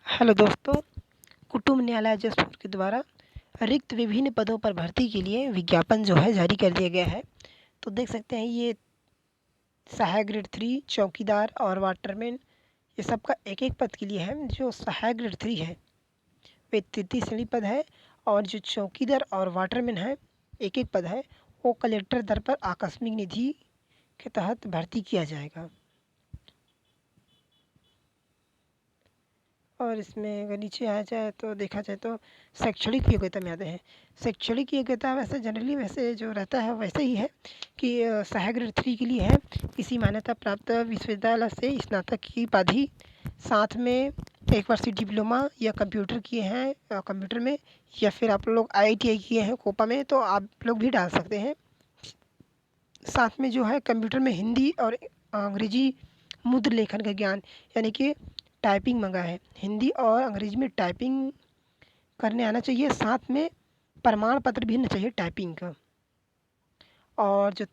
Hello दोस्तों, कुटुंब न्यायालय जसपुर के द्वारा रिक्त विभिन्न पदों पर भर्ती के लिए विज्ञापन जो है जारी कर दिया गया है। तो देख सकते हैं ये सहायक ग्रेड 3 चौकीदार और वाटरमैन ये सबका एक एक पद के लिए है। जो सहायक ग्रेड 3 है वे तृतीय श्रेणी पद है और जो चौकीदार और वाटरमैन है एक एक पद है वो कलेक्टर दर पर आकस्मिक निधि के तहत भर्ती किया जाएगा। और इसमें अगर नीचे आया जाए तो देखा जाए तो शैक्षणिक योग्यता में आते हैं। शैक्षणिक योग्यता वैसे जनरली वैसे जो रहता है वैसे ही है कि सहायक ग्रेड 3 के लिए है किसी मान्यता प्राप्त विश्वविद्यालय से स्नातक की उपाधि, साथ में एक वर्षीय डिप्लोमा या कंप्यूटर किए हैं कंप्यूटर में, या फिर आप लोग IITI किए हैं कोपा में तो आप लोग भी डाल सकते हैं। साथ में जो है कंप्यूटर में हिंदी और अंग्रेजी मुद्र लेखन का ज्ञान यानी कि टाइपिंग मंगा है, हिंदी और अंग्रेजी में टाइपिंग करने आना चाहिए, साथ में प्रमाण पत्र भी होना चाहिए टाइपिंग का। और जो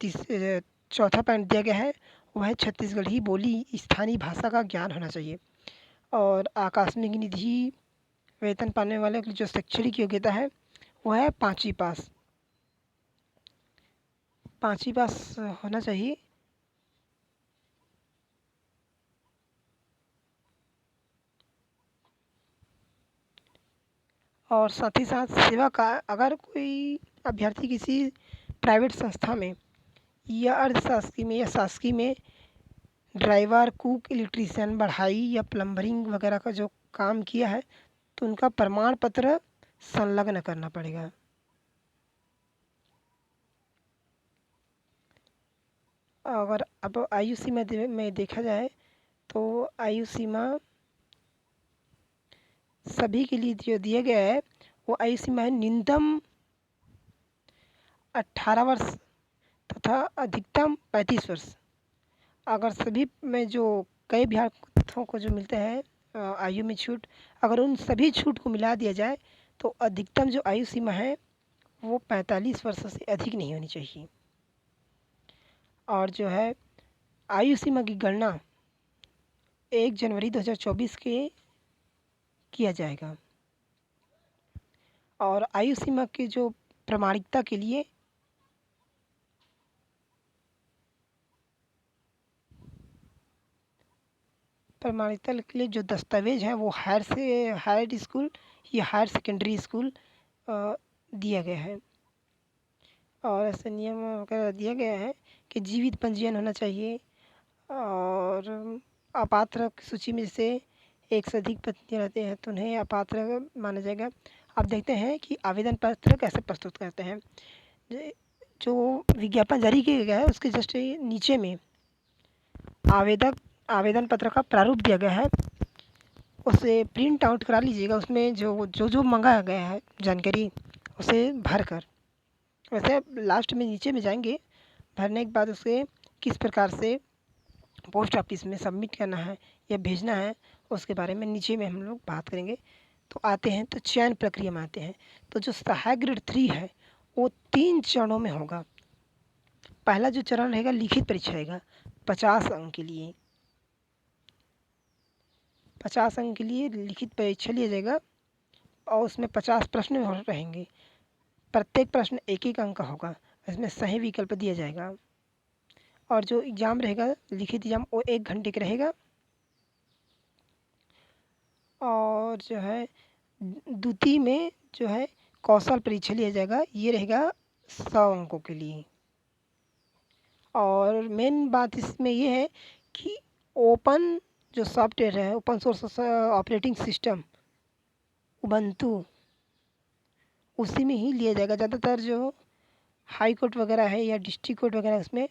चौथा पॉइंट दिया गया है वह है छत्तीसगढ़ी बोली स्थानीय भाषा का ज्ञान होना चाहिए। और आकस्मिक निधि वेतन पाने वाले की जो शैक्षणिक योग्यता है वह है 5वीं पास, 5वीं पास होना चाहिए। और साथ ही साथ सेवा का अगर कोई अभ्यर्थी किसी प्राइवेट संस्था में या अर्धशासकीय में या शासकीय में ड्राइवर, कुक, इलेक्ट्रीशियन, बढ़ाई या प्लम्बरिंग वगैरह का जो काम किया है तो उनका प्रमाण पत्र संलग्न करना पड़ेगा। अगर अब आयु सीमा में देखा जाए तो आयु सीमा सभी के लिए जो दिया गया है वो आयु सीमा है न्यूनतम 18 वर्ष तथा अधिकतम 35 वर्ष। अगर सभी में जो कई अभ्यर्थियों को जो मिलते हैं आयु में छूट, अगर उन सभी छूट को मिला दिया जाए तो अधिकतम जो आयु सीमा है वो 45 वर्ष से अधिक नहीं होनी चाहिए। और जो है आयु सीमा की गणना 1 जनवरी 2024 के किया जाएगा। और आयु सीमा की जो प्रामाणिकता के लिए जो दस्तावेज हैं वो हायर स्कूल या हायर सेकेंडरी स्कूल दिया गया है। और ऐसे नियम वगैरह दिया गया है कि जीवित पंजीयन होना चाहिए और अपात्र सूची में से एक से अधिक पत्नी रहते हैं तो उन्हें अपात्र माना जाएगा। अब देखते हैं कि आवेदन पत्र कैसे प्रस्तुत करते हैं। जो विज्ञापन जारी किया गया है उसके जस्ट नीचे में आवेदन पत्र का प्रारूप दिया गया है, उसे प्रिंट आउट करा लीजिएगा। उसमें जो मंगाया गया है जानकारी उसे भर कर, वैसे लास्ट में नीचे में जाएंगे, भरने के बाद उसे किस प्रकार से पोस्ट ऑफिस में सबमिट करना है या भेजना है उसके बारे में नीचे में हम लोग बात करेंगे। तो आते हैं तो चयन प्रक्रिया में आते हैं। तो जो सहायक ग्रेड 3 है वो 3 चरणों में होगा। पहला जो चरण रहेगा लिखित परीक्षा रहेगा 50 अंक के लिए, 50 अंक के लिए लिखित परीक्षा लिया जाएगा और उसमें 50 प्रश्न रहेंगे। प्रत्येक प्रश्न एक एक अंक का होगा, इसमें सही विकल्प दिया जाएगा। और जो एग्ज़ाम रहेगा लिखित एग्ज़ाम वो 1 घंटे का रहेगा। और जो है द्वितीय में जो है कौशल परीक्षा लिया जाएगा, ये रहेगा 100 अंकों के लिए। और मेन बात इसमें ये है कि ओपन जो सॉफ्टवेयर है, open source operating system Ubuntu, उसी में ही लिया जाएगा। ज़्यादातर जो हाई कोर्ट वगैरह है या डिस्ट्रिक्ट कोर्ट वगैरह उसमें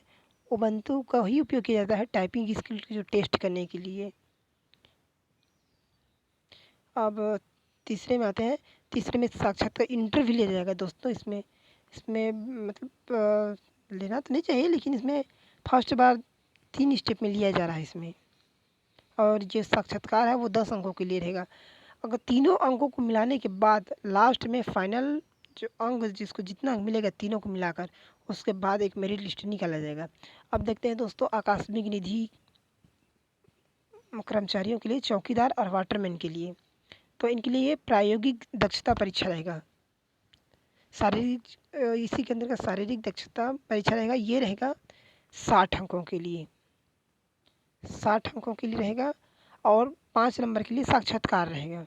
उबंटू का ही उपयोग किया जाता है टाइपिंग स्किल की जो टेस्ट करने के लिए। अब तीसरे में आते हैं। तीसरे में साक्षात्कार इंटरव्यू लिया जाएगा दोस्तों। इसमें मतलब लेना तो नहीं चाहिए लेकिन इसमें फर्स्ट बार 3 स्टेप में लिया जा रहा है इसमें। और जो साक्षात्कार है वो 10 अंकों के लिए रहेगा। अगर तीनों अंकों को मिलाने के बाद लास्ट में फाइनल जो अंक जिसको जितना अंक मिलेगा तीनों को मिलाकर उसके बाद एक मेरिट लिस्ट निकाला जाएगा। अब देखते हैं दोस्तों आकस्मिक निधि कर्मचारियों के लिए, चौकीदार और वाटरमैन के लिए तो इनके लिए ये प्रायोगिक दक्षता परीक्षा रहेगा। शारीरिक इसी के अंदर का शारीरिक दक्षता परीक्षा रहेगा, ये रहेगा 60 अंकों के लिए, 60 अंकों के लिए रहेगा। और 5 नंबर के लिए साक्षात्कार रहेगा।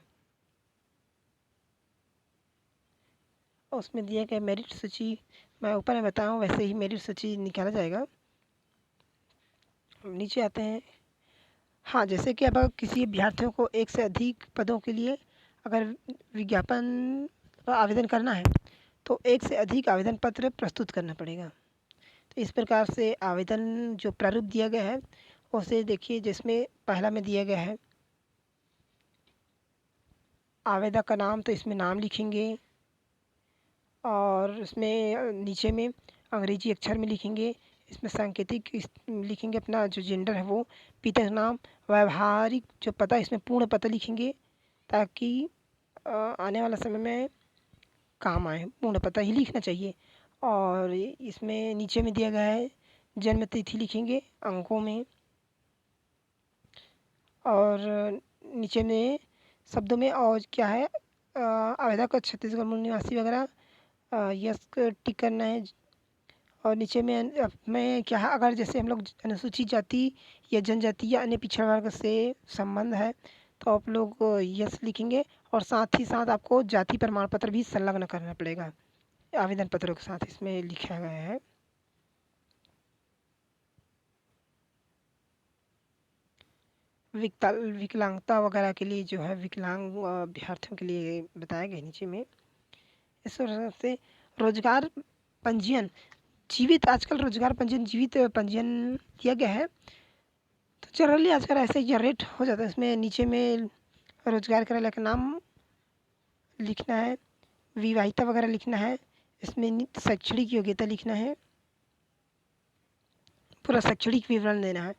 उसमें दिया गया मेरिट सूची मैं ऊपर में बताऊँ, वैसे ही मेरिट सूची निकाला जाएगा। नीचे आते हैं। हाँ, जैसे कि अब किसी अभ्यर्थियों को एक से अधिक पदों के लिए अगर विज्ञापन आवेदन करना है तो एक से अधिक आवेदन पत्र प्रस्तुत करना पड़ेगा। तो इस प्रकार से आवेदन जो प्रारूप दिया गया है उसे देखिए, जिसमें पहला में दिया गया है आवेदक का नाम, तो इसमें नाम लिखेंगे और इसमें नीचे में अंग्रेजी अक्षर में लिखेंगे। इसमें सांकेतिक लिखेंगे अपना जो जेंडर है वो, पिता का नाम, व्यावहारिक जो पता इसमें पूर्ण पता लिखेंगे ताकि आने वाला समय में काम आए, पूर्ण पता ही लिखना चाहिए। और इसमें नीचे में दिया गया है जन्म तिथि लिखेंगे अंकों में, और नीचे में शब्दों में और क्या है आवेदक छत्तीसगढ़ मूल निवासी वगैरह यस टिक करना है। और नीचे में क्या है, अगर जैसे हम लोग अनुसूचित जाति या जनजाति या अन्य पिछड़ा वर्ग से संबंध है तो आप लोग यस लिखेंगे। और साथ ही साथ आपको जाति प्रमाण पत्र भी संलग्न करना पड़ेगा आवेदन पत्रों के साथ, इसमें लिखा गया है। विकलांगता वगैरह के लिए जो है, विकलांग अभ्यर्थियों के लिए बताया गया नीचे में। इस तरह से रोजगार पंजीयन जीवित, आजकल रोजगार पंजीयन जीवित पंजीयन किया गया है, तो जनरली आजकल ऐसे जनरेट हो जाता है। इसमें नीचे में रोजगार कराने का नाम लिखना है, विवाहिता वगैरह लिखना है, इसमें शैक्षणिक योग्यता लिखना है, पूरा शैक्षणिक विवरण देना है।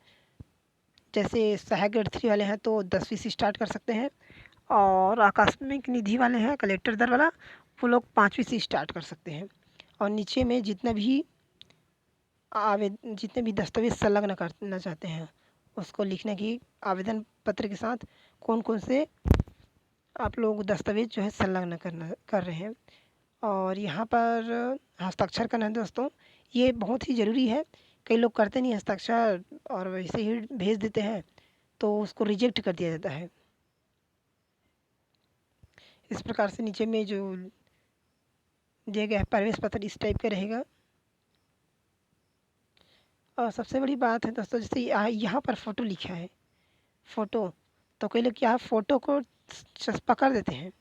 जैसे सहायक ग्रेड 3 वाले हैं तो 10वीं से स्टार्ट कर सकते हैं, और आकस्मिक निधि वाले हैं कलेक्टर दर वाला, वो लोग 5वीं से स्टार्ट कर सकते हैं। और नीचे में जितने भी दस्तावेज संलग्न करना चाहते हैं उसको लिखने की, आवेदन पत्र के साथ कौन कौन से आप लोग दस्तावेज जो है संलग्न कर रहे हैं। और यहाँ पर हस्ताक्षर करना है दोस्तों, ये बहुत ही ज़रूरी है। कई लोग करते नहीं हस्ताक्षर और वैसे ही भेज देते हैं तो उसको रिजेक्ट कर दिया जाता है। इस प्रकार से नीचे में जो दिया गया है प्रवेश पत्र इस टाइप का रहेगा। और सबसे बड़ी बात है दोस्तों, जैसे यहाँ पर फ़ोटो लिखा है, फ़ोटो, तो कई लोग क्या फ़ोटो को चस्पा कर देते हैं,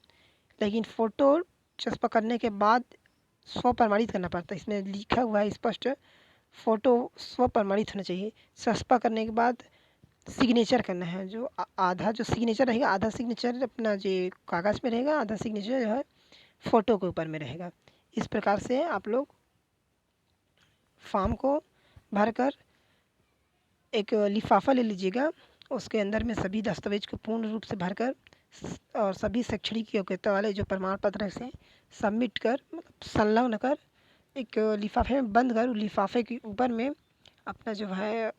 लेकिन फ़ोटो चस्पा करने के बाद स्व प्रमाणित करना पड़ता है। इसमें लिखा हुआ है स्पष्ट, फ़ोटो स्व प्रमाणित होना चाहिए। चस्पा करने के बाद सिग्नेचर करना है, जो आधा जो सिग्नेचर रहेगा, आधा सिग्नेचर अपना जो कागज़ में रहेगा, आधा सिग्नेचर जो है फ़ोटो के ऊपर में रहेगा। इस प्रकार से आप लोग फॉर्म को भरकर एक लिफाफा ले लीजिएगा, उसके अंदर में सभी दस्तावेज को पूर्ण रूप से भरकर और सभी शैक्षणिक योग्यता वाले जो प्रमाण पत्र से सबमिट कर, मतलब संलग्न कर, एक लिफाफे में बंद कर, लिफाफे के ऊपर में अपना जो है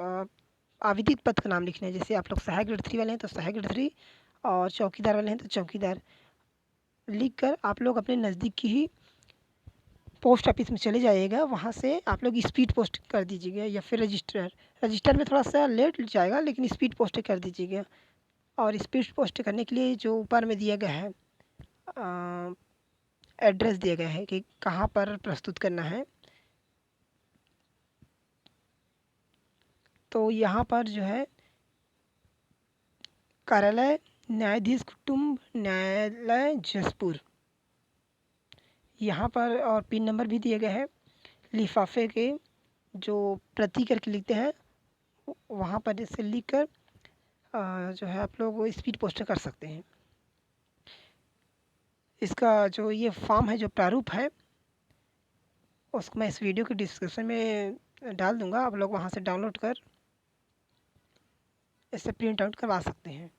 आवेदित पद का नाम लिखना है। जैसे आप लोग सहायक ग्रेड 3 वाले हैं तो सहायक ग्रेड 3, और चौकीदार वाले हैं तो चौकीदार, लिख कर आप लोग अपने नज़दीक की ही पोस्ट ऑफिस में चले जाइएगा। वहाँ से आप लोग स्पीड पोस्ट कर दीजिएगा, या फिर रजिस्टर में थोड़ा सा लेट जाएगा, लेकिन स्पीड पोस्ट कर दीजिएगा। और स्पीड पोस्ट करने के लिए जो ऊपर में दिया गया है एड्रेस दिया गया है कि कहाँ पर प्रस्तुत करना है, तो यहाँ पर जो है कार्यालय न्यायाधीश कुटुंब न्यायालय जसपुर, यहाँ पर और पिन नंबर भी दिया गया है। लिफाफे के जो प्रति करके लिखते हैं वहाँ पर इसे लिख कर जो है आप लोग वो स्पीड पोस्ट कर सकते हैं। इसका जो ये फॉर्म है, जो प्रारूप है, उसको मैं इस वीडियो के डिस्क्रिप्शन में डाल दूँगा, आप लोग वहाँ से डाउनलोड कर इसे प्रिंट आउट करवा सकते हैं।